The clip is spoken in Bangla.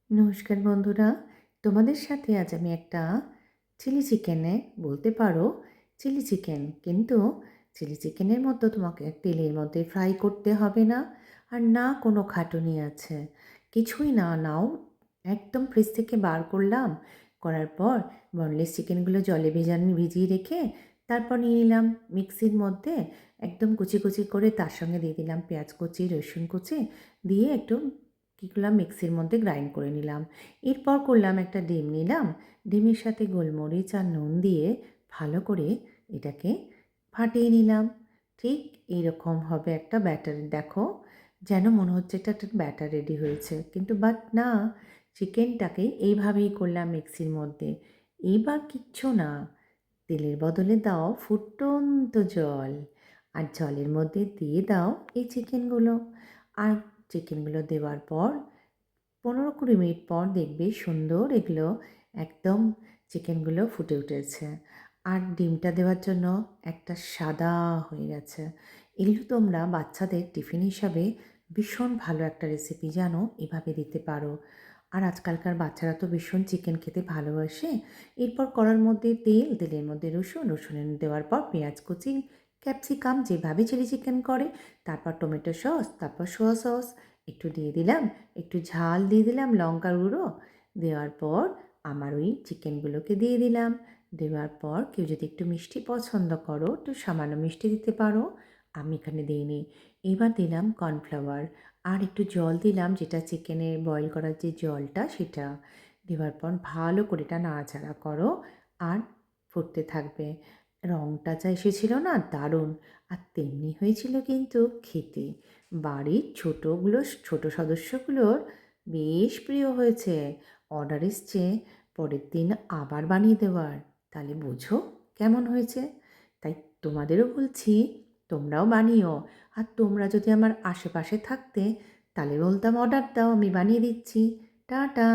নমস্কার বন্ধুরা, তোমাদের সাথে আজ আমি একটা চিলি চিকেনে বলতে পারো চিলি চিকেন, কিন্তু চিলি চিকেনের মতো তোমাকে তেলের মধ্যে ফ্রাই করতে হবে না, আর না কোনো খাটুনি আছে। কিছুই না নাও, একদম ফ্রিজ থেকে বার করলাম, করার পর বনলেস চিকেনগুলো জলে ভিজিয়ে রেখে তারপর নিয়ে নিলাম মিক্সির মধ্যে, একদম কুচি কুচি করে তার সঙ্গে দিয়ে দিলাম পেঁয়াজ কুচি, রসুন কুচি দিয়ে একটু কী করলাম মিক্সির মধ্যে গ্রাইন্ড করে নিলাম। এরপর করলাম একটা ডিম নিলাম, ডিমের সাথে গোলমরিচ আর নুন দিয়ে ভালো করে এটাকে ফাটিয়ে নিলাম। ঠিক এইরকম হবে একটা ব্যাটার, দেখো যেন মনে হচ্ছে এটা একটা ব্যাটার রেডি হয়েছে, কিন্তু বাট না, চিকেনটাকে এইভাবেই করলাম মিক্সির মধ্যে। এইবার কিচ্ছু না, তেলের বদলে দাও ফুটন্ত জল, আর জলের মধ্যে দিয়ে দাও এই চিকেনগুলো। আর চিকেনগুলো দেওয়ার পর 15-20 মিনিট পর দেখবে সুন্দর এগুলো একদম চিকেনগুলো ফুটে উঠেছে, আর ডিমটা দেওয়ার জন্য একটা সাদা হয়ে গেছে। এগুলো তোমরা বাচ্চাদের টিফিন হিসাবে ভীষণ ভালো একটা রেসিপি, জানো, এভাবে দিতে পারো। আর আজকালকার বাচ্চারা তো ভীষণ চিকেন খেতে ভালোবাসে। এরপর কড়ার মধ্যে তেল, তেলের মধ্যে রসুন, রসুন দেওয়ার পর পেঁয়াজ কুচি, ক্যাপসিকাম যেভাবে চিলি চিকেন করে, তারপর টমেটো সস, তারপর সোয়া সস একটু দিয়ে দিলাম, একটু ঝাল দিয়ে দিলাম, লঙ্কার গুঁড়ো দেওয়ার পর আমার ওই চিকেনগুলোকে দিয়ে দিলাম। দেওয়ার পর কেউ যদি একটু মিষ্টি পছন্দ করো, একটু সামান্য মিষ্টি দিতে পারো, আমি এখানে দিইনি। এবার দিলাম কর্নফ্লাওয়ার, আর একটু জল দিলাম, যেটা চিকেনে বয়েল করার যে জলটা সেটা দেওয়ার পর ভালো করে এটা নাড়াচাড়া করো, আর ফুটতে থাকবে। রঙটা যা এসেছিল না, দারুণ, আর তেমনি হয়েছিল কিন্তু খেতে। বাড়ির ছোট সদস্যগুলোর বেশ প্রিয় হয়েছে। অর্ডার এসছে পরের দিন আবার বানিয়ে দেওয়ার। তাহলে বোঝো কেমন হয়েছে। তাই তোমাদেরও বলছি, তোমরাও বানিও। আর তোমরা যদি আমার আশেপাশে থাকতে, তাহলে বলতাম অর্ডার দাও, আমি বানিয়ে দিচ্ছি। টাটা।